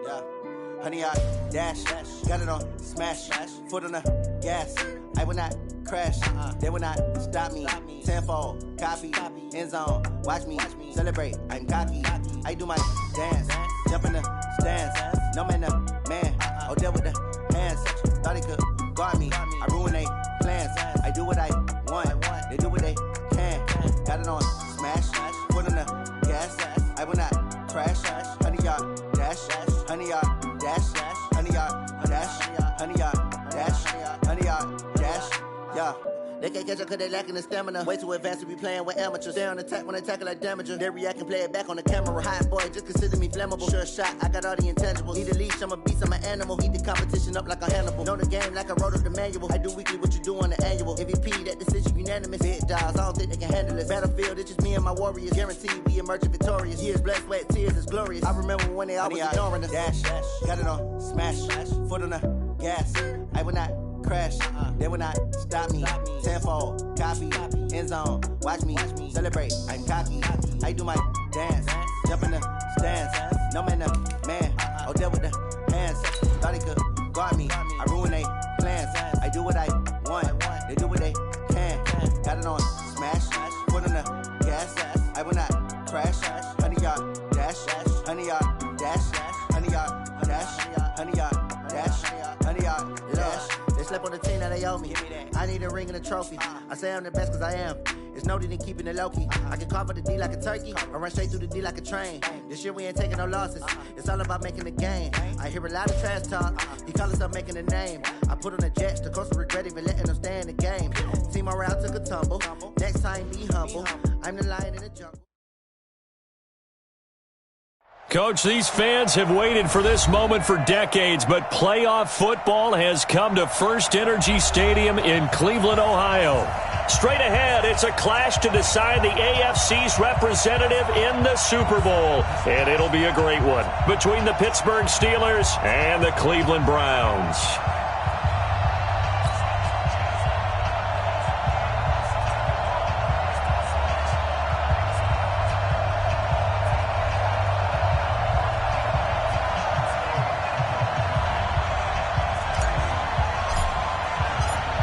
Yeah. Honey, I dash, got it on smash, foot on the gas. I will not crash, they will not stop me. Tenfold, copy, end zone, watch me celebrate. I'm cocky, I do my dance, jump in the stands. No man, the man, oh, deal with the hands. Thought he could guard me, I ruin they plans. I do what I want, they do what they can. Got it on smash, foot on the gas. I will not crash, honey, y'all dash, honey, y'all dash, honey, y'all dash, honey, y'all dash, honey, y'all dash, yeah. They can't catch up cause they lacking the stamina. Way too advanced to be playing with amateurs. Stay on attack when they tackle like damager. They react and play it back on the camera. Hot boy, just consider me flammable. Sure shot, I got all the intangibles. Need a leash, I'm a beast, I'm an animal. Heat the competition up like a Hannibal. Know the game like I wrote up the manual. I do weekly what you do on the annual. MVP, that decision unanimous. Big dogs, I don't think they can handle it. Battlefield, it's just me and my warriors. Guaranteed we emerging victorious. Years, blood, sweat, tears, it's glorious. I remember when they always ignoring us. Dash, got it on smash, foot on the gas. I will not crash, they will not stop me. Tenfold, copy, end zone, watch me celebrate. I'm cocky, I do my dance, jump in the stands. No man, the man, oh, deal with the hands. Thought he could guard me, I ruin they plans. I do what I want, they do what they can. Got it on smash, foot on the gas. I will not crash, honey, y'all dash, honey, y'all dash, honey, y'all dash, honey, y'all dash, honey, y'all dash. They slept on the team that they owe me. I need a ring and a trophy. I say I'm the best cause I am. It's no need in keeping it low-key. I can carve up the D like a turkey or run straight through the D like a train. This year we ain't taking no losses. It's all about making the game. I hear a lot of trash talk. He call himself making a name. I put on the Jets. The coach will regret even letting them stay in the game. Team around took a tumble. Next time be humble. I'm the lion in the jungle. Coach, these fans have waited for this moment for decades, but playoff football has come to First Energy Stadium in Cleveland, Ohio. Straight ahead, it's a clash to decide the AFC's representative in the Super Bowl, and it'll be a great one between the Pittsburgh Steelers and the Cleveland Browns.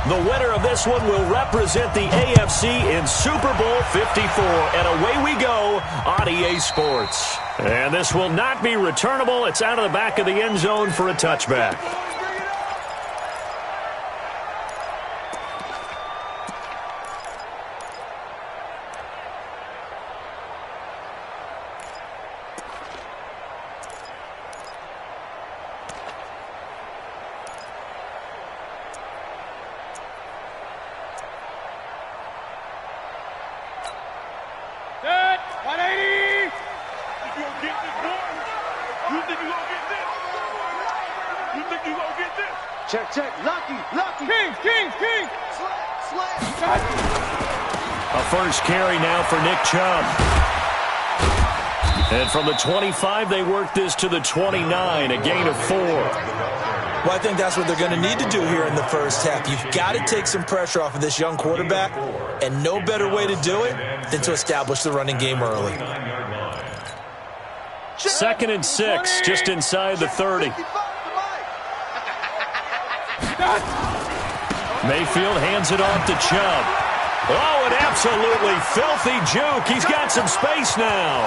The winner of this one will represent the AFC in Super Bowl 54. And away we go on EA Sports. And this will not be returnable. It's out of the back of the end zone for a touchback. Check. Lucky. King. Slam. A first carry now for Nick Chubb. And from the 25, they work this to the 29, a gain of 4. Well, I think that's what they're going to need to do here in the first half. You've got to take some pressure off of this young quarterback, and no better way to do it than to establish the running game early. 2nd and 6, just inside the 30. Mayfield hands it off to Chubb. Oh, an absolutely filthy juke. He's got some space now.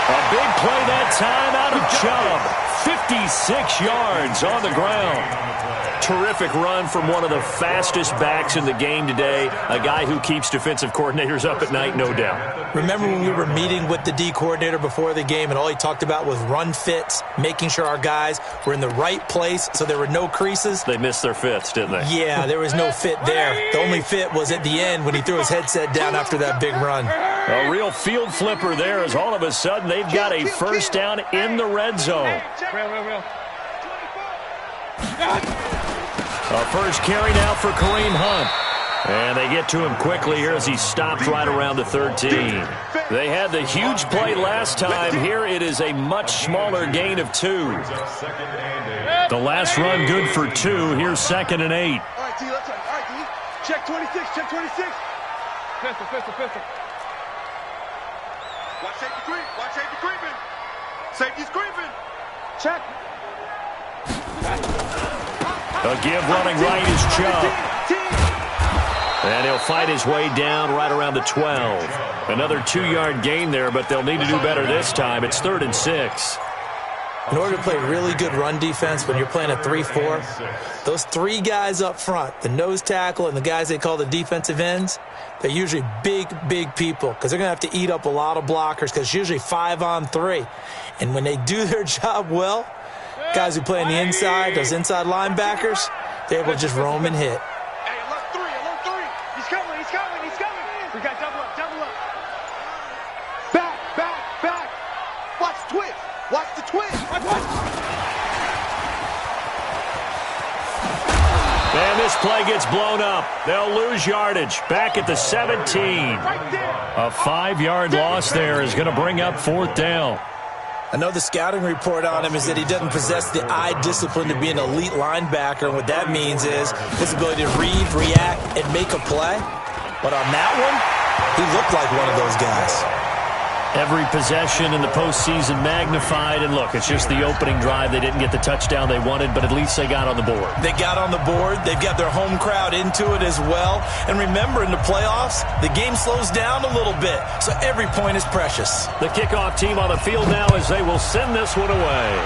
A big play that time out of Chubb. 56 yards on the ground. Terrific run from one of the fastest backs in the game today. A guy who keeps defensive coordinators up at night, no doubt. Remember when we were meeting with the D coordinator before the game and all he talked about was run fits, making sure our guys were in the right place so there were no creases? They missed their fits, didn't they? Yeah, there was no fit there. The only fit was at the end when he threw his headset down after that big run. A real field flipper there as all of a sudden they've got a first down in the red zone. A first carry now for Kareem Hunt. And they get to him quickly here as he stopped right around the 13. They had the huge play last time. Here it is a much smaller gain of 2. The last run good for 2. Here's 2nd and 8. All right, D, let's run. All right, D. Check 26. Pistol. Watch safety creep. Watch safety creeping. Safety's creeping. Check. A give running right is Chubb. And he'll fight his way down right around the 12. Another 2-yard gain there, but they'll need to do better this time. It's 3rd and 6. In order to play really good run defense when you're playing a 3-4, those 3 guys up front, the nose tackle and the guys they call the defensive ends, they're usually big people because they're going to have to eat up a lot of blockers because it's usually 5-on-3. And when they do their job well, guys who play on the inside, those inside linebackers, they're able to just roam and hit. Hey, alert 3. He's coming. We got double up. Back. Watch the twist. And this play gets blown up. They'll lose yardage. Back at the 17. A 5-yard loss there is going to bring up 4th down. I know the scouting report on him is that he doesn't possess the eye discipline to be an elite linebacker. And what that means is his ability to read, react, and make a play. But on that one, he looked like one of those guys. Every possession in the postseason magnified. And look, it's just the opening drive. They didn't get the touchdown they wanted, but at least they got on the board. They got on the board. They've got their home crowd into it as well. And remember, in the playoffs, the game slows down a little bit, so every point is precious. The kickoff team on the field now as they will send this one away.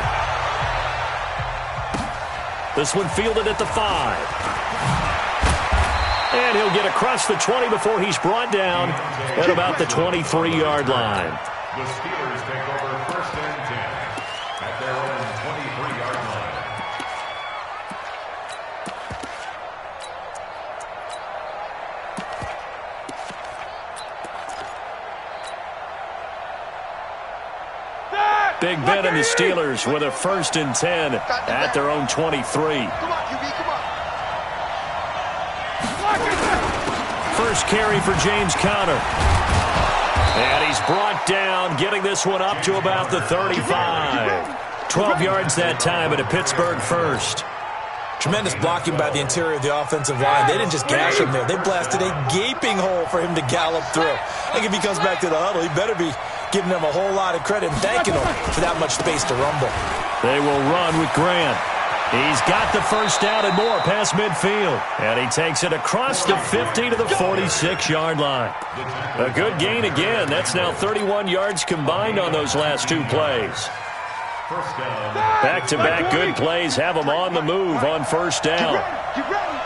This one fielded at the 5. And he'll get across the 20 before he's brought down at about the 23-yard line. The Steelers take over 1st and 10 at their own 23-yard line. Big Ben and the Steelers with a 1st and 10 at their own 23. Come on, QB, come on. First carry for James Conner. And he's brought down, getting this one up to about the 35. 12 yards that time, and a Pittsburgh first. Tremendous blocking by the interior of the offensive line. They didn't just gash him there. They blasted a gaping hole for him to gallop through. I think if he comes back to the huddle, he better be giving them a whole lot of credit and thanking them for that much space to rumble. They will run with Grant. He's got the first down and more past midfield. And he takes it across the 50 to the 46-yard line. A good gain again. That's now 31 yards combined on those last 2 plays. Back-to-back good plays have them on the move on 1st down. Get ready.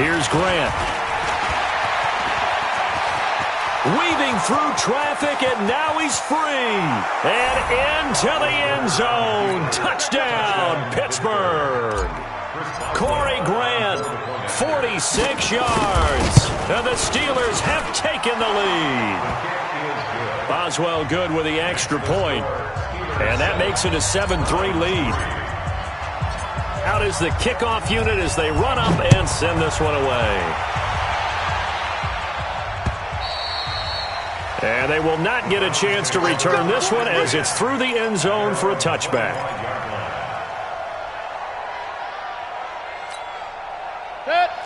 Here's Grant. Weaving through traffic, and now he's free. And into the end zone. Touchdown, Pittsburgh. Corey Grant, 46 yards. And the Steelers have taken the lead. Boswell good with the extra point. And that makes it a 7-3 lead. Out is the kickoff unit as they run up and send this one away. And they will not get a chance to return this one as it's through the end zone for a touchback.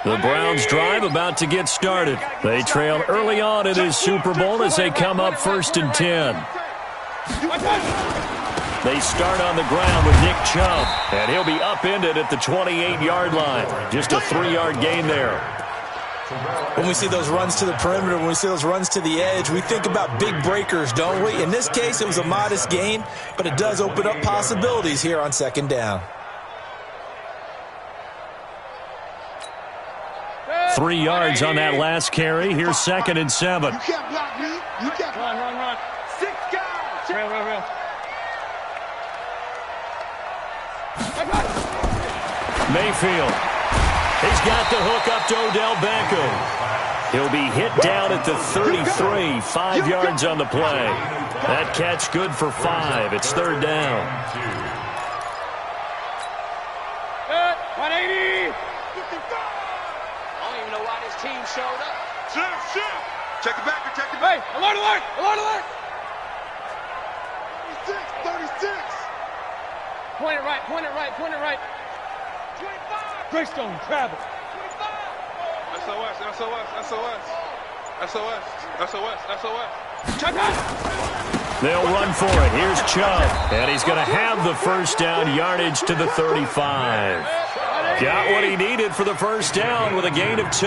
The Browns drive about to get started. They trail early on in his Super Bowl as they come up 1st and 10. They start on the ground with Nick Chubb, and he'll be upended at the 28-yard line. Just a 3-yard gain there. When we see those runs to the perimeter, when we see those runs to the edge, we think about big breakers, don't we? In this case, it was a modest gain, but it does open up possibilities here on 2nd down. 3 yards on that last carry. Here's 2nd and 7. You can't block me. You can't run. 6 guys. Real. Mayfield. He's got the hook up to Odell Beckham. He'll be hit down at the 33. 5 yards on the play. That catch good for 5. It's 3rd down. 180. I don't even know why this team showed up. Shit. Check it back. Hey, alert. 36. Point it right. 25. Greystone, travel. 25. SOS. SOS. SOS. SOS. Check out. They'll run for it. Here's Chubb, and he's going to have the first down, yardage to the 35. Got what he needed for the first down with a gain of 2.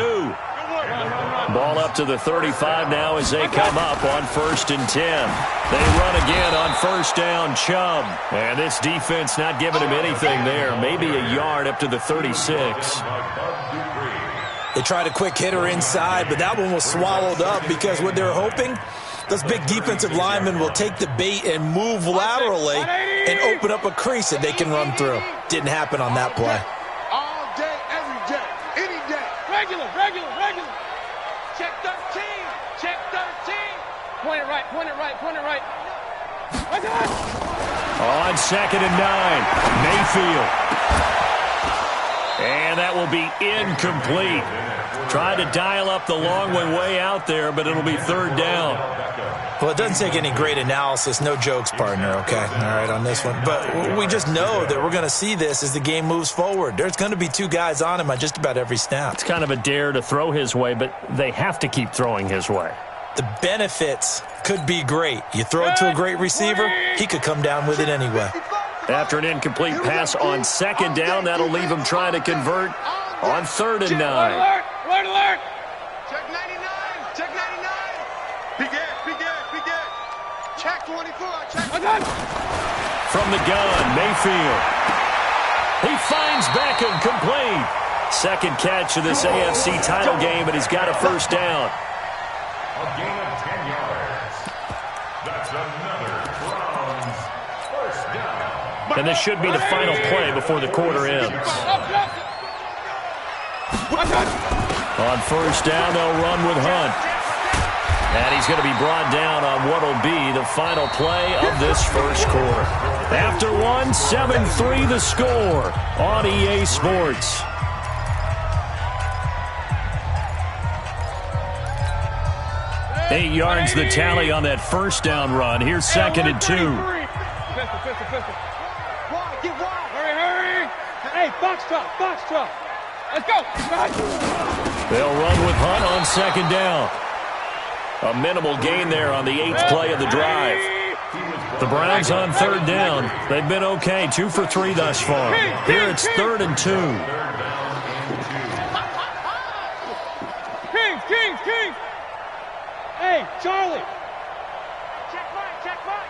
Ball up to the 35 now as they come up on 1st and 10. They run again on first down, Chubb. And this defense not giving him anything there. Maybe a yard up to the 36. They tried a quick hitter inside, but that one was swallowed up because what they're hoping, those big defensive linemen will take the bait and move laterally and open up a crease that they can run through. Didn't happen on that play. All day, every day, any day. Regular. Check 13. Check 13. Point it right. On 2nd and 9, Mayfield. And that will be incomplete. Tried to dial up the long way out there, but it'll be 3rd down. Well, it doesn't take any great analysis. No jokes, partner, okay? All right, on this one. But we just know that we're going to see this as the game moves forward. There's going to be 2 guys on him on just about every snap. It's kind of a dare to throw his way, but they have to keep throwing his way. The benefits could be great. You throw it to a great receiver, he could come down with it anyway. After an incomplete pass on 2nd down, that'll leave him trying to convert on 3rd and 9. Alert! Check 99. Check 99. Big air. Check 24. Check. From the gun, Mayfield. He finds Beckham complete. 2nd catch of this AFC title game, and he's got a first down. A gain of 10 yards. That's another Browns first down. And this should be the final play before the quarter ends. On first down, they'll run with Hunt. And he's going to be brought down on what will be the final play of this first quarter. After one, 7-3 the score on EA Sports. Eight yards the tally on that first down run. Here's 2nd and 2. Hurry. Hey, box truck. Let's go. They'll run with Hunt on 2nd down. A minimal gain there on the 8th play of the drive. The Browns on 3rd down. They've been okay, 2 for 3 thus far. Here it's 3rd and 2. Kings. Hey, Charlie. Check mine.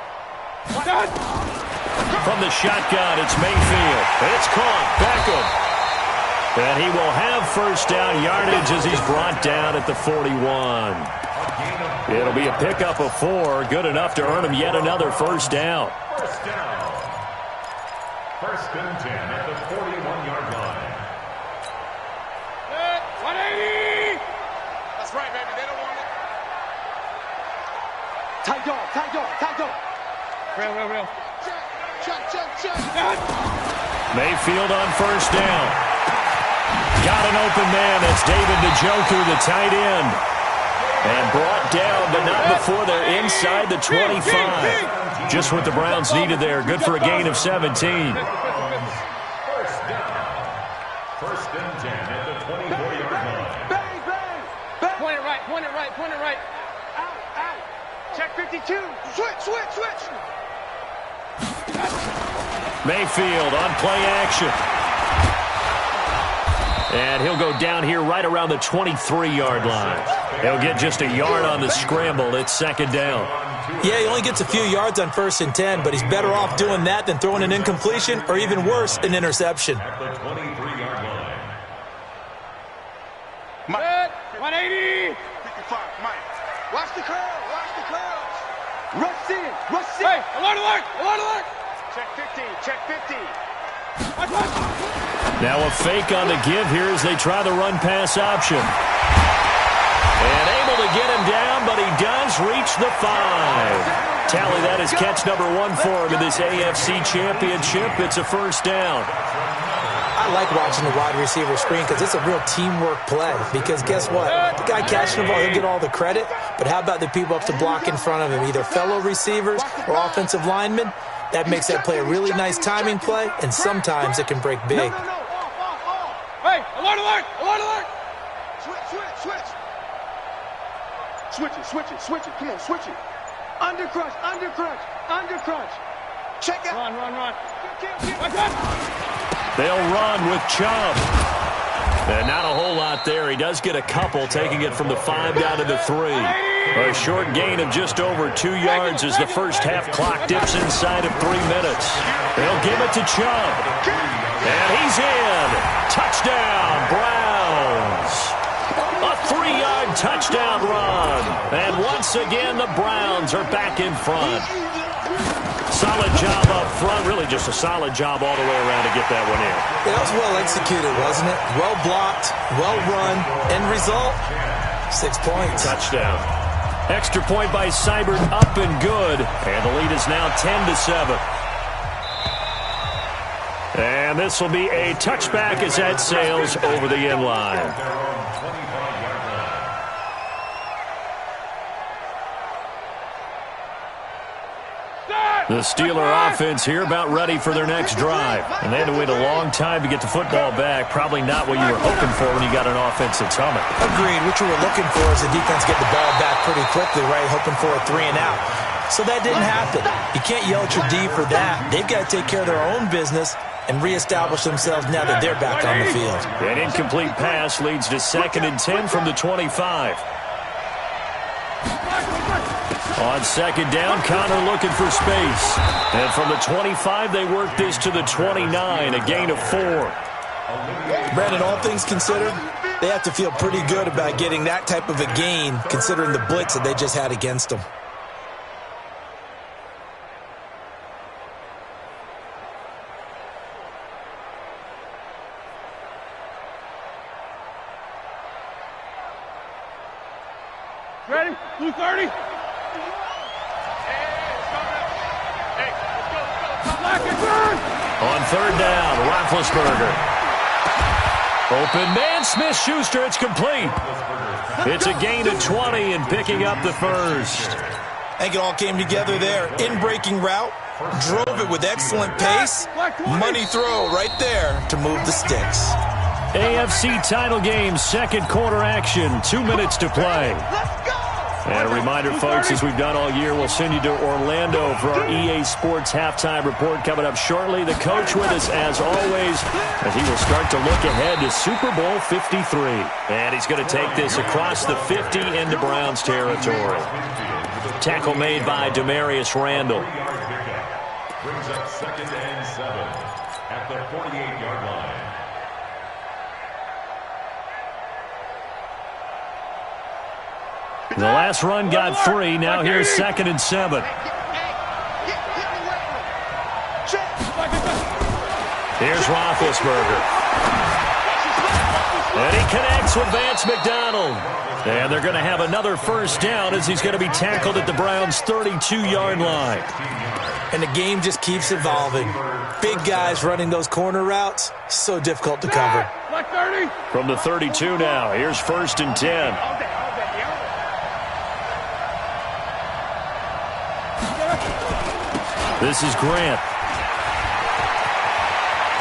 From the shotgun, it's Mayfield. It's caught. Beckham. And he will have first down yardage as he's brought down at the 41. It'll be a pickup of 4. Good enough to earn him yet another first down. First down. 1st and 10 at the 41-yard line. 180. That's right, baby. They don't want it. Tight dog. Real. Check. Mayfield on first down. Got an open man. That's David Njoku, the tight end. And brought down, but not before they're inside the 25. Just what the Browns needed there. Good for a gain of 17. First down. 1st and 10 at the 24-yard line. Bang. Point it right. Out. Check 52. Switch. Mayfield on play action. And he'll go down here right around the 23-yard line. He'll get just a yard on the scramble. It's 2nd down. Yeah, he only gets a few yards on 1st and 10, but he's better off doing that than throwing an incompletion or even worse, an interception. At the 23-yard line. Mike. 180. 55. Mike. Watch the curl. Rush in. Hey, alert. Check 50. Now a fake on the give here as they try the run-pass option. And able to get him down, but he does reach the 5. Tally, that is catch number 1 for him in this AFC Championship. It's a first down. I like watching the wide receiver screen because it's a real teamwork play. Because guess what? The guy catching the ball, he'll get all the credit. But how about the people up to block in front of him, either fellow receivers or offensive linemen? That makes that play a really nice timing play, and sometimes it can break big. Hey, alert. Switch. Switch it, switch it, switch it. Come on, switch it. Under crunch, under crunch, under crunch. Check out. Run, run, run. They'll run with Chubb. And not a whole lot there. He does get a couple, taking it from the 5 down to the 3. A short gain of just over 2 yards as the first half clock dips inside of 3 minutes. They'll give it to Chubb. And he's in. Touchdown, Browns. A 3-yard touchdown run. And once again, the Browns are back in front. Solid job up front. Really just a solid job all the way around to get that one in. That was well executed, wasn't it? Well blocked, well run. End result, 6 points. Touchdown. Extra point by Seibert, up and good. And the lead is now 10-7. And this will be a touchback as that sails over the end line. The Steeler offense here about ready for their next drive. And they had to wait a long time to get the football back. Probably not what you were hoping for when you got an offense that's humming. Agreed. What you were looking for is the defense get the ball back pretty quickly, right? Hoping for a 3 and out. So that didn't happen. You can't yell at your D for that. They've got to take care of their own business and reestablish themselves now that they're back on the field. An incomplete pass leads to 2nd and 10 from the 25. On 2nd down, Connor looking for space. And from the 25, they work this to the 29, a gain of 4. Brandon, all things considered, they have to feel pretty good about getting that type of a gain, considering the blitz that they just had against them. Ready? Blue 30. On 3rd down, Roethlisberger. Open man, Smith-Schuster, it's complete. It's a gain of 20 and picking up the first. I think it all came together there. In-breaking route, drove it with excellent pace. Money throw right there to move the sticks. AFC title game, 2nd quarter action, 2 minutes to play. And a reminder, folks, as we've done all year, we'll send you to Orlando for our EA Sports halftime report coming up shortly. The coach with us, as always, as he will start to look ahead to Super Bowl 53. And he's going to take this across the 50 into Browns territory. Tackle made by Demarius Randall. Brings up 2nd and 7 at the 48-yard line. The last run got 3. Now here's 2nd and 7. Here's Roethlisberger. And he connects with Vance McDonald. And they're going to have another first down as he's going to be tackled at the Browns' 32-yard line. And the game just keeps evolving. Big guys running those corner routes, so difficult to cover. From the 32 now, here's 1st and 10. This is Grant.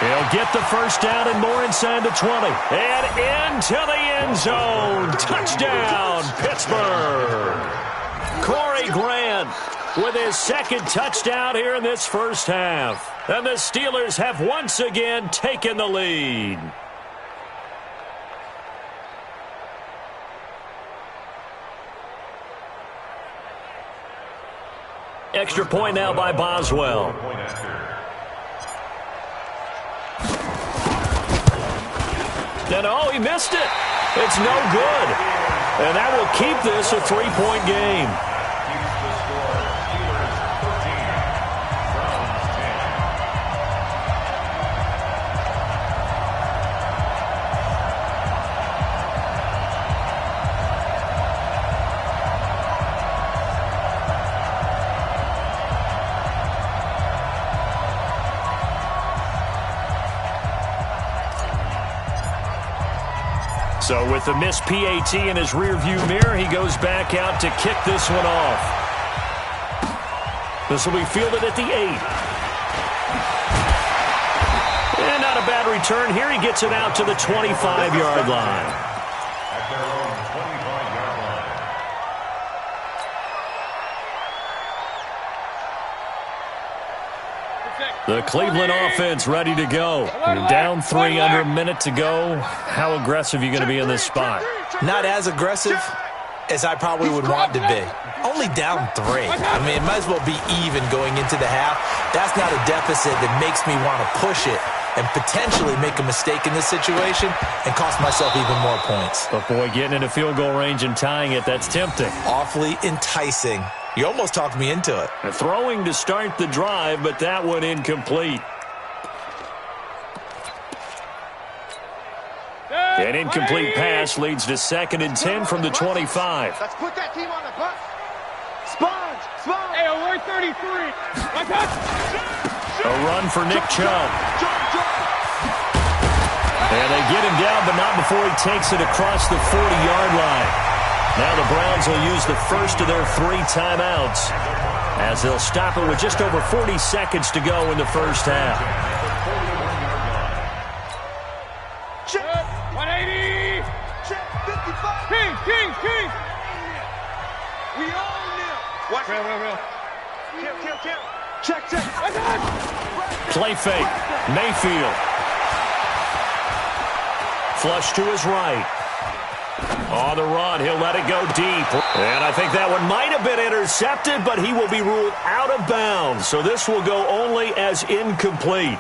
He'll get the first down and more inside the 20. And into the end zone. Touchdown, Pittsburgh. Corey Grant with his 2nd touchdown here in this first half. And the Steelers have once again taken the lead. Extra point now by Boswell. And oh, he missed it. It's no good. And that will keep this a 3-point game. So with the missed PAT in his rearview mirror, he goes back out to kick this one off. This will be fielded at the 8. And not a bad return here. He gets it out to the 25-yard line. At their own 25-yard line. The Cleveland offense ready to go. You're down 3 under a minute to go. How aggressive are you going to be in this spot? Not as aggressive as I probably would want to be. Only down 3. I mean, it might as well be even going into the half. That's not a deficit that makes me want to push it and potentially make a mistake in this situation and cost myself even more points. But boy, getting into field goal range and tying it, that's tempting. Awfully enticing. You almost talked me into it. Throwing to start the drive, but that one incomplete. An incomplete pass leads to 2nd and 10 from the 25. Let's put that team on the bus. Sponge. Hey, alert 33. A run for Nick Chubb. And they get him down, but not before he takes it across the 40-yard line. Now the Browns will use the first of their 3 timeouts as they'll stop it with just over 40 seconds to go in the first half. Check. 180. Check. 55. King. We own them. Watch. Real. Kill. Check. Play fake. Mayfield. Flush to his right. On the run, he'll let it go deep. And I think that one might have been intercepted, but he will be ruled out of bounds. So this will go only as incomplete.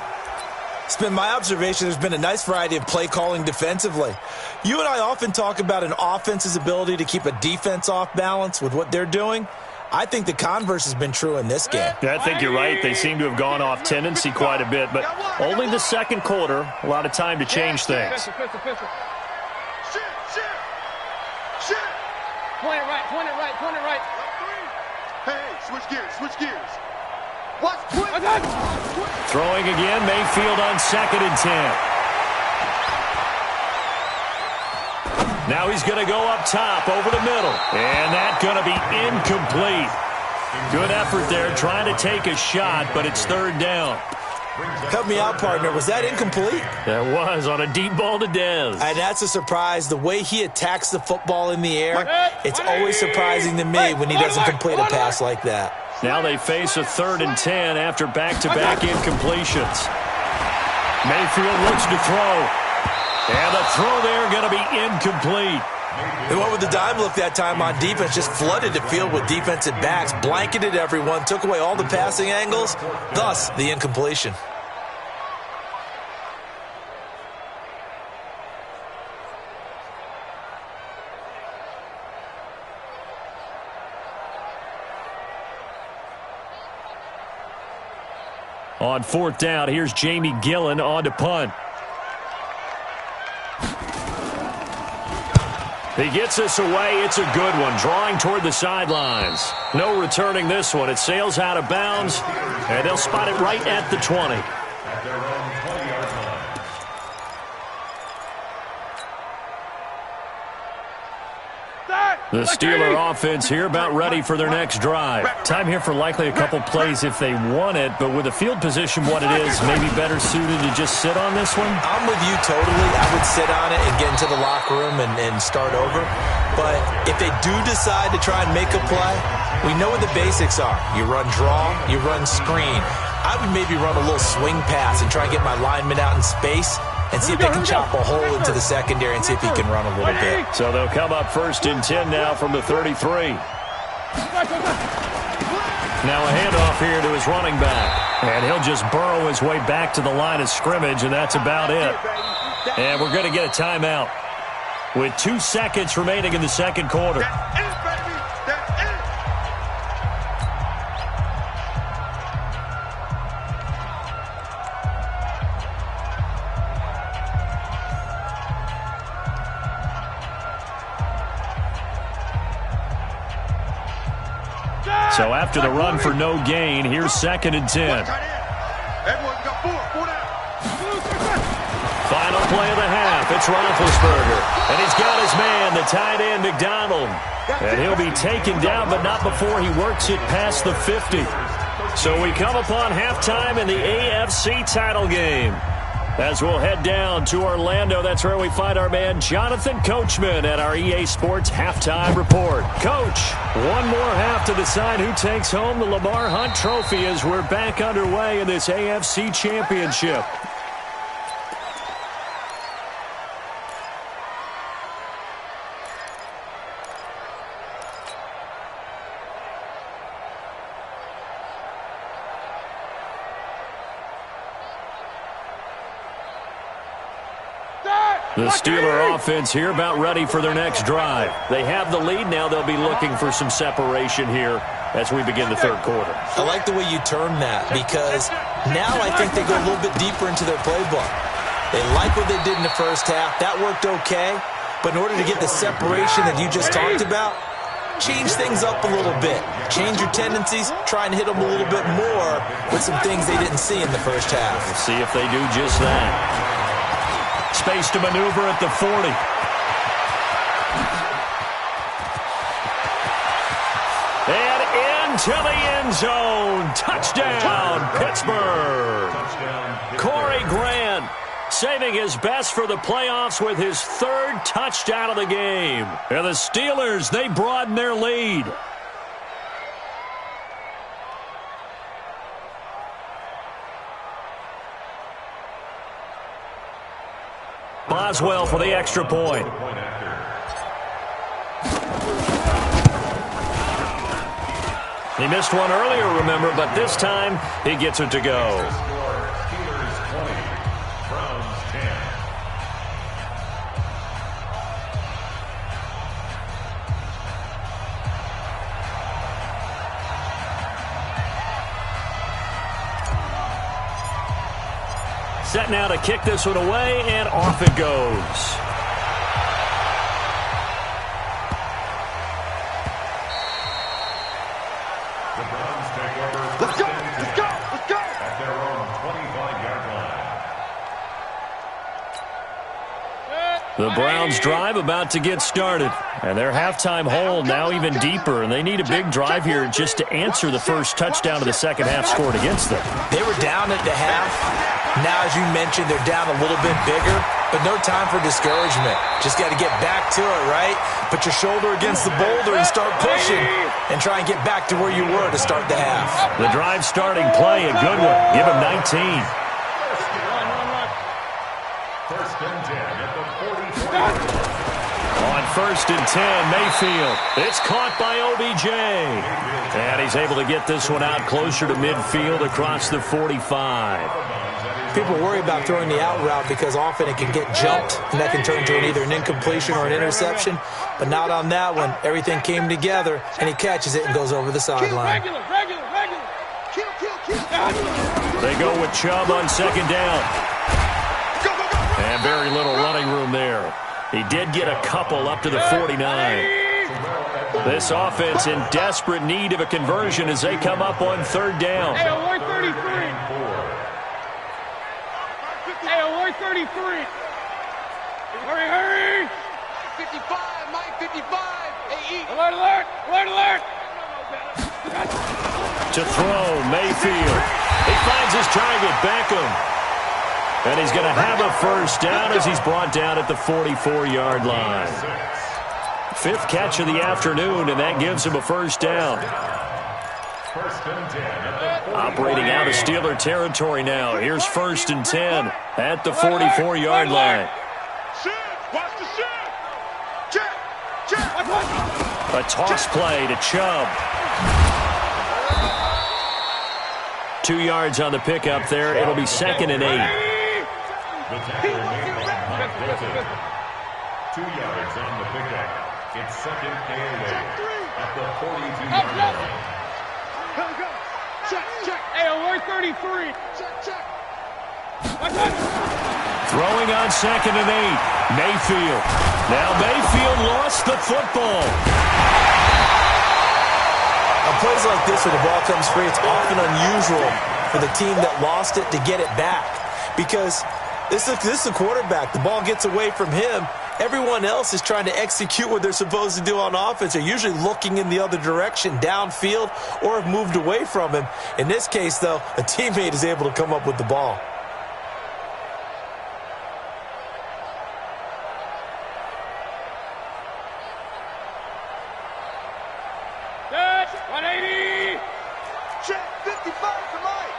It's been my observation there's been a nice variety of play calling defensively. You and I often talk about an offense's ability to keep a defense off balance with what they're doing. I think the converse has been true in this game. I think you're right. They seem to have gone off tendency quite a bit, but only the second quarter. A lot of time to change things. Shit. Point it right. Hey, switch gears. Watch, Throwing again, Mayfield on 2nd and 10. Now he's going to go up top over the middle. And that's going to be incomplete. Good effort there trying to take a shot, but it's 3rd down. Help me out, partner. Was that incomplete? That was on a deep ball to Dez. And that's a surprise. The way he attacks the football in the air, it's always surprising to me when he doesn't complete a pass like that. Now they face a 3rd and 10 after back-to-back incompletions. Mayfield looks to throw. And the throw there going to be incomplete. They went with the dime look that time on defense, just flooded the field with defensive backs, blanketed everyone, took away all the passing angles, thus the incompletion. On 4th down, here's Jamie Gillen on to punt. He gets this away. It's a good one. Drawing toward the sidelines. No returning this one. It sails out of bounds, and they'll spot it right at the 20. At their own 20-yard line. The Steeler offense here about ready for their next drive. Time here for likely a couple plays if they want it, but with the field position what it is, maybe better suited to just sit on this one? I'm with you totally. I would sit on it and get into the locker room and start over. But if they do decide to try and make a play, we know what the basics are. You run draw, you run screen. I would maybe run a little swing pass and try and get my lineman out in space and see if they can chop a hole into the secondary and see if he can run a little bit. So they'll come up 1st and 10 now from the 33. Now a handoff here to his running back. And he'll just burrow his way back to the line of scrimmage, and that's about it. And we're going to get a timeout with 2 seconds remaining in the second quarter. So after the run for no gain, here's 2nd and 10. Final play of the half. It's Roethlisberger. And he's got his man, the tight end, McDonald. And he'll be taken down, but not before he works it past the 50. So we come upon halftime in the AFC title game. As we'll head down to Orlando, that's where we find our man Jonathan Coachman at our EA Sports Halftime Report. Coach, one more half to decide who takes home the Lamar Hunt Trophy as we're back underway in this AFC Championship. The Steeler offense here about ready for their next drive. They have the lead now. They'll be looking for some separation here as we begin the third quarter. I like the way you term that because now I think they go a little bit deeper into their playbook. They like what they did in the first half. That worked okay. But in order to get the separation that you just talked about, change things up a little bit. Change your tendencies. Try and hit them a little bit more with some things they didn't see in the first half. We'll see if they do just that. Space to maneuver at the 40. And into the end zone. Touchdown, Pittsburgh. Corey Grant saving his best for the playoffs with his third touchdown of the game. And the Steelers, they broaden their lead. Boswell for the extra point. He missed one earlier, remember, but this time he gets it to go. Set now to kick this one away, and off it goes. The Browns take over. Let's go! Let's go! Let's go! At their own 25-yard line. The Browns drive about to get started. And their halftime hole now even deeper. And they need a big drive here just to answer the first touchdown of the second half scored against them. They were down at the half. Now, as you mentioned, they're down a little bit bigger, but no time for discouragement. Just got to get back to it, right? Put your shoulder against the boulder and start pushing and try and get back to where you were to start the half. The drive starting play, a good one. Give him 19. First and 10 at the 44. On first and 10, Mayfield. It's caught by OBJ. And he's able to get this one out closer to midfield across the 45. People worry about throwing the out route because often it can get jumped, and that can turn into either an incompletion or an interception. But not on that one. Everything came together, and he catches it and goes over the sideline. They go with Chubb on second down. And very little running room there. He did get a couple up to the 49. This offense in desperate need of a conversion as they come up on third down. Hey, alert 33. Hey, alert 33. Hurry, hurry. 55, Mike, 55. Hey, eat. Alert, alert, alert, alert. To throw, Mayfield. He finds his target, Beckham. And he's going to have a first down as he's brought down at the 44-yard line. Fifth catch of the afternoon, and that gives him a first down. Operating out of Steeler territory now. Here's first and 10 at the 44-yard line. A toss play to Chubb. 2 yards on the pickup there. It'll be second and 8. The tackle made by Mike Hilton. 2 yards on the pickup. It's second and 8 at the 42-yard line. Check, check. Hey, alert 33. Check, check. Throwing on second and 8. Mayfield. Now Mayfield lost the football. On plays like this where the ball comes free, it's often unusual for the team that lost it to get it back. Because this is the quarterback. The ball gets away from him. Everyone else is trying to execute what they're supposed to do on offense. They're usually looking in the other direction, downfield, or have moved away from him. In this case, though, a teammate is able to come up with the ball. 180. Check 55 for Mike.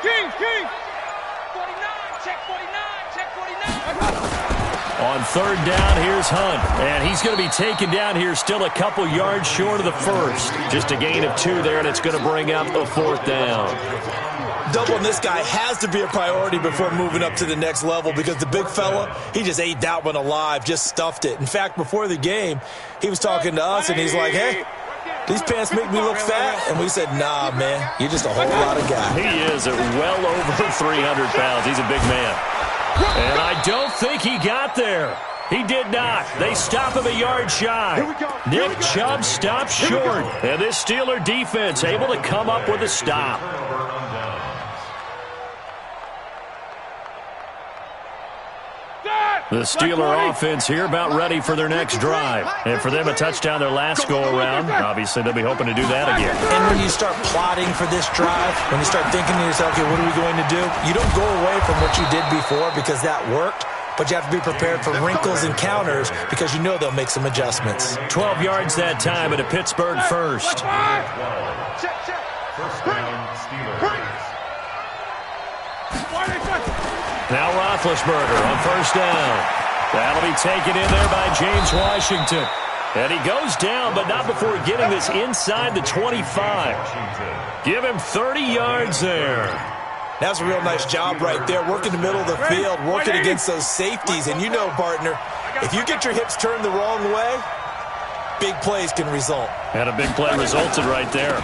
Kings. 49, check 49, check 49. On third down, here's Hunt. And he's going to be taken down here still a couple yards short of the first. Just a gain of 2 there, and it's going to bring up a 4th down. Doubling this guy has to be a priority before moving up to the next level because the big fella, he just ate that one alive, just stuffed it. In fact, before the game, he was talking to us, and he's like, hey, these pants make me look fat. And we said, nah, man, you're just a whole lot of guy. He is at well over 300 pounds. He's a big man. And I don't think he got there. He did not. They stop him a yard shy. Nick Chubb stops short. And this Steeler defense able to come up with a stop. The Steeler offense here about ready for their next drive. And for them, a touchdown their last go-around. Obviously, they'll be hoping to do that again. And when you start plotting for this drive, when you start thinking to yourself, okay, what are we going to do? You don't go away from what you did before because that worked. But you have to be prepared for wrinkles and counters because you know they'll make some adjustments. 12 yards that time at a Pittsburgh first. First down, Steelers. Now Roethlisberger on first down. That'll be taken in there by James Washington. And he goes down, but not before getting this inside the 25. Give him 30 yards there. That's a real nice job right there, working the middle of the field, working against those safeties. And you know, partner, if you get your hips turned the wrong way, big plays can result. And a big play resulted right there.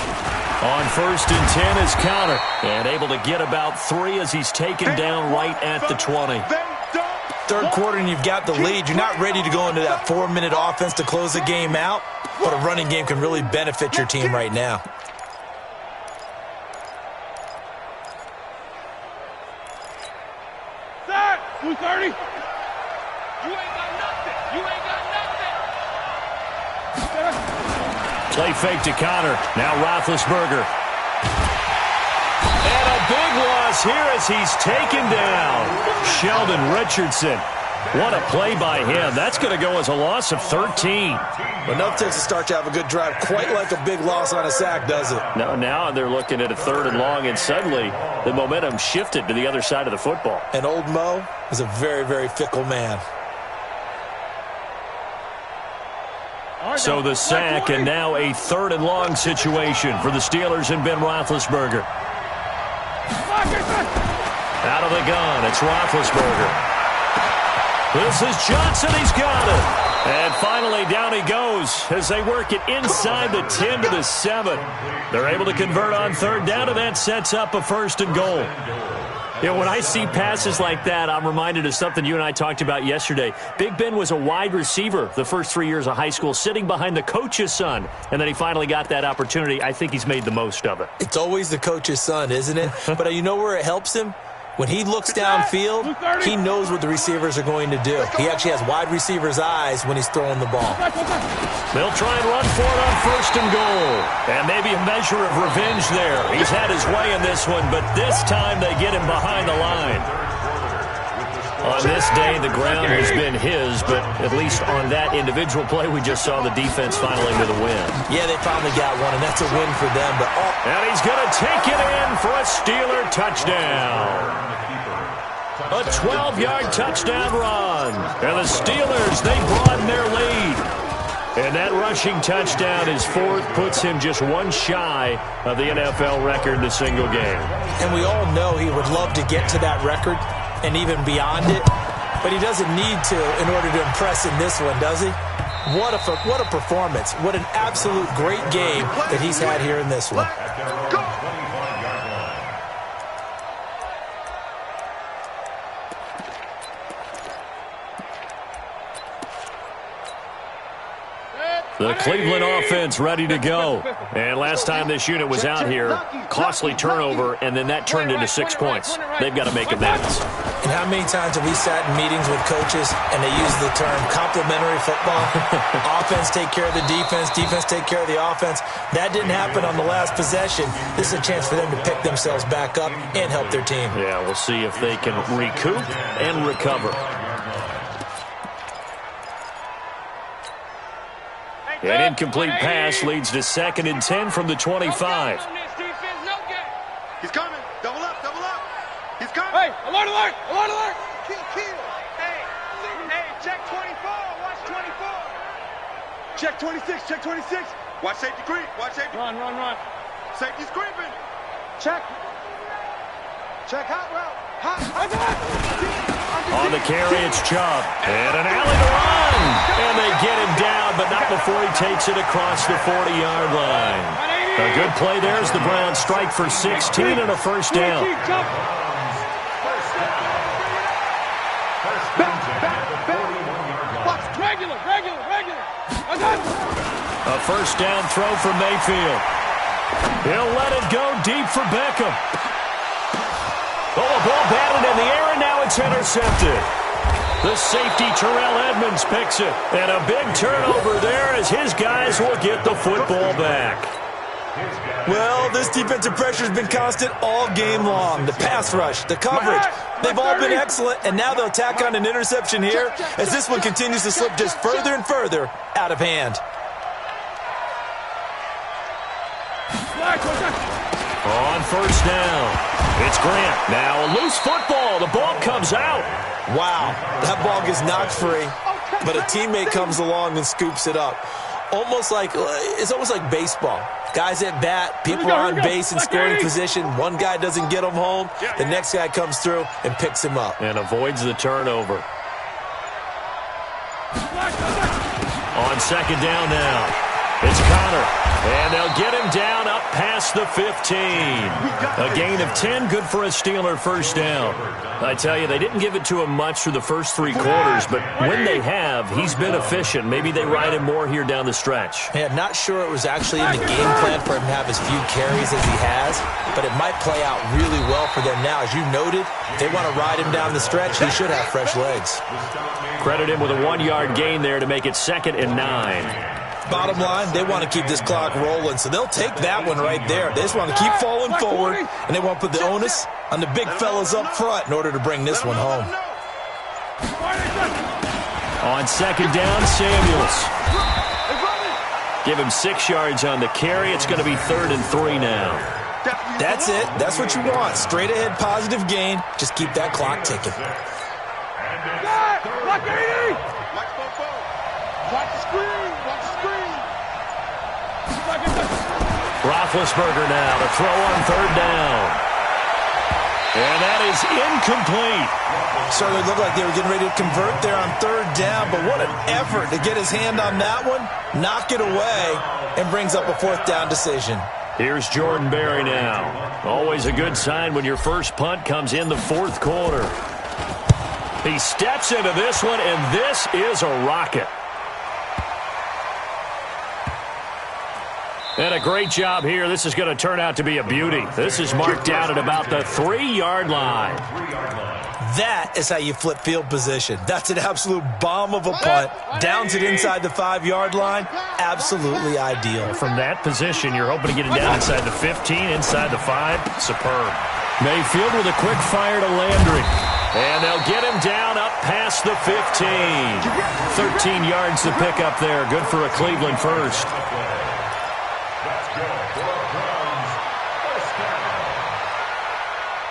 On first and 10 is Conner. And able to get about 3 as he's taken down right at the 20. Third quarter and you've got the lead. You're not ready to go into that 4-minute offense to close the game out. But a running game can really benefit your team right now. Set! 230. You ain't got nothing. You ain't got nothing. Play fake to Conner. Now Roethlisberger. And a big loss here as he's taken down. Sheldon Richardson. What a play by him. That's going to go as a loss of 13. But enough takes to start to have a good drive. Quite like a big loss on a sack, does it? No, now they're looking at a 3rd and long, and suddenly the momentum shifted to the other side of the football. And old Mo is a very, very fickle man. So the sack, and now a 3rd and long situation for the Steelers and Ben Roethlisberger. Out of the gun, it's Roethlisberger. This is Johnson, he's got it. And finally down he goes as they work it inside the 10 to the 7. They're able to convert on 3rd down, and that sets up a 1st and goal. You know, when I see passes like that, I'm reminded of something you and I talked about yesterday. Big Ben was a wide receiver the first 3 years of high school, sitting behind the coach's son, and then he finally got that opportunity. I think he's made the most of it. It's always the coach's son, isn't it? But you know where it helps him? When he looks downfield, he knows what the receivers are going to do. He actually has wide receivers' eyes when he's throwing the ball. They'll try and run for it on 1st and goal. And maybe a measure of revenge there. He's had his way in this one, but this time they get him behind the line. On this day, the ground has been his, but at least on that individual play, we just saw the defense finally with a win. Yeah, they finally got one, and that's a win for them. But and he's going to take it in for a Steeler touchdown. A 12-yard touchdown run. And the Steelers, they broaden their lead. And that rushing touchdown is 4th, puts him just 1 shy of the NFL record in a single game. And we all know he would love to get to that record and even beyond it, but he doesn't need to in order to impress in this one, does he? What a performance. What an absolute great game that he's had here in this one. The Cleveland offense ready to go. And last time this unit was out here, costly turnover, and then that turned into 6 points. They've got to make amends. And how many times have we sat in meetings with coaches and they use the term complementary football? Offense take care of the defense, defense take care of the offense. That didn't happen on the last possession. This is a chance for them to pick themselves back up and help their team. Yeah, we'll see if they can recoup and recover. An incomplete pass leads to 2nd and 10 from the 25. He's coming. Double up, double up. He's coming. Hey, alert, alert, alert, alert. Kill, kill. Hey, check 24. Watch 24. Check 26, check 26. Watch safety creep. Watch safety. Run. Safety's creeping. Check. Check hot route. Hot. On the carry, it's Chubb. And an alley to run. And they get him down, but not before he takes it across the 40-yard line. A good play there as the Browns strike for 16 and a first down. Regular. A first down throw for Mayfield. He'll let it go deep for Beckham. Oh, a ball batted in the air, and now it's intercepted. The safety, Terrell Edmonds, picks it. And a big turnover there as his guys will get the football back. Well, this defensive pressure has been constant all game long. The pass rush, the coverage, they've all been excellent, and now they'll tack on an interception here as this one continues to slip just further and further out of hand. On first down, it's Grant. Now a loose football. The ball comes out. Wow, that ball gets knocked free, but a teammate comes along and scoops it up. It's almost like baseball. Guys at bat, people are on base in scoring position. One guy doesn't get him home. The next guy comes through and picks him up. And avoids the turnover. On second down now, it's Connor. And they'll get him down up past the 15. A gain of 10, good for a Steeler first down. I tell you, they didn't give it to him much through the first 3 quarters, but when they have, he's been efficient. Maybe they ride him more here down the stretch. Yeah, not sure it was actually in the game plan for him to have as few carries as he has, but it might play out really well for them now. As you noted, if they want to ride him down the stretch, he should have fresh legs. Credit him with a 1-yard gain there to make it 2nd and 9. Bottom line, they want to keep this clock rolling, so they'll take that one right there. They just want to keep falling forward, and they want to put the onus on the big fellas up front in order to bring this one home. On second down, Samuels. Give him 6 yards on the carry. It's going to be 3rd and 3 now. That's it. That's what you want. Straight ahead, positive gain. Just keep that clock ticking. Block 80! Watch the screen. Watch the screen. Roethlisberger now to throw on 3rd down. And that is incomplete. Certainly looked like they were getting ready to convert there on 3rd down, but what an effort to get his hand on that one, knock it away, and brings up a 4th down decision. Here's Jordan Berry now. Always a good sign when your first punt comes in the 4th quarter. He steps into this one, and this is a rocket. And a great job here. This is going to turn out to be a beauty. This is marked down at about the 3-yard line. That is how you flip field position. That's an absolute bomb of a punt. Downs it inside the 5-yard line. Absolutely ideal. From that position, you're hoping to get it down inside the 15, inside the 5. Superb. Mayfield with a quick fire to Landry. And they'll get him down up past the 15. 13 yards to pick up there. Good for a Cleveland first.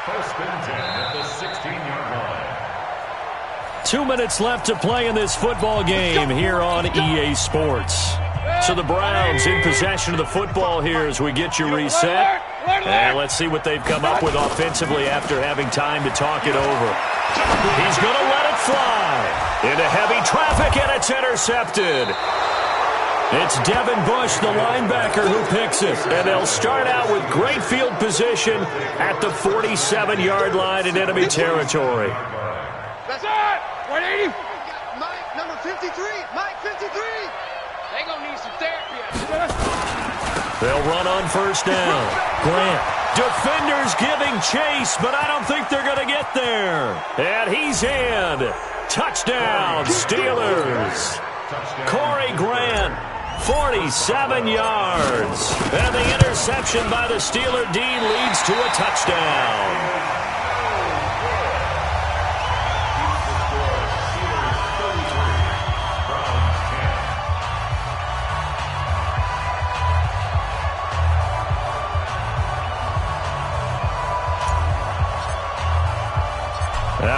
First and 10 at the 16-yard line. 2 minutes left to play in this football game here on EA Sports. So the Browns in possession of the football here as we get you reset. And let's see what they've come up with offensively after having time to talk it over. He's going to let it fly into heavy traffic, and it's intercepted. It's Devin Bush, the linebacker, who picks it. And they'll start out with great field position at the 47-yard line in enemy territory. That's it! 180! Mike, number 53. Mike, 53. They gonna need some therapy. They'll run on first down. Grant. Defenders giving chase, but I don't think they're going to get there. And he's in. Touchdown, Steelers. Corey Grant, 47 yards. And the interception by the Steeler D leads to a touchdown.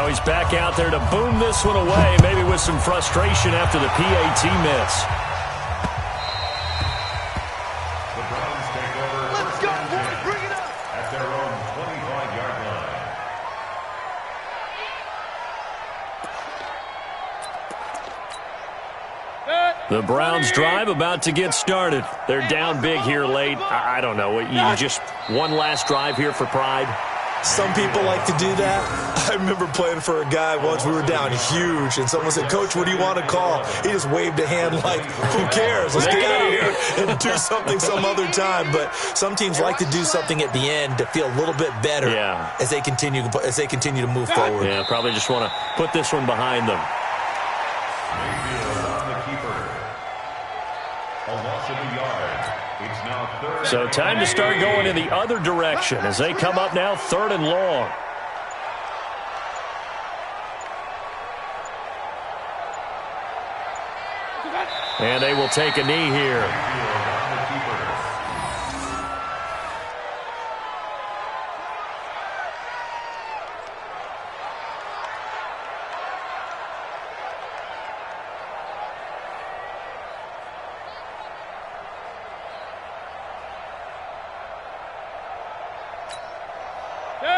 Now he's back out there to boom this one away, maybe with some frustration after the PAT miss. The Browns take over. Let's go, boys. Bring it up. At their own 25-yard line. The Browns drive about to get started. They're down big here late. I don't know. You just one last drive here for pride. Some people like to do that. I remember playing for a guy once. We were down huge, and someone said, "Coach, what do you want to call?" He just waved a hand like, "Who cares? Let's get out of here and do something some other time." But some teams like to do something at the end to feel a little bit better as they continue to move forward. Yeah, probably just want to put this one behind them. Mayfield on the keeper. A loss of a yard. It's now third. So time to start going in the other direction as they come up now 3rd and long. And they will take a knee here. Mayfield on the keeper.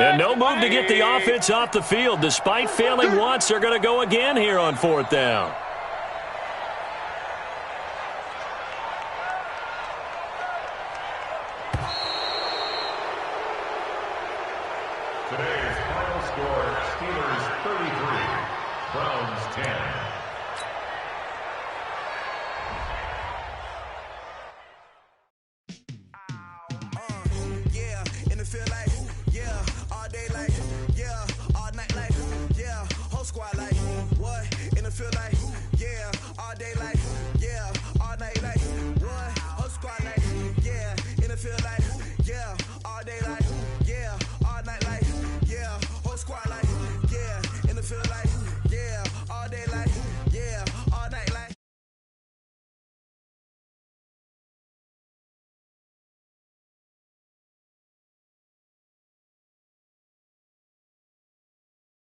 And no move to get the offense off the field. Despite failing once, they're going to go again here on 4th down. Today's final score, Steelers 33, Browns 10. Yeah, in the field like, yeah, all day like, yeah, all night like, yeah, whole squad like,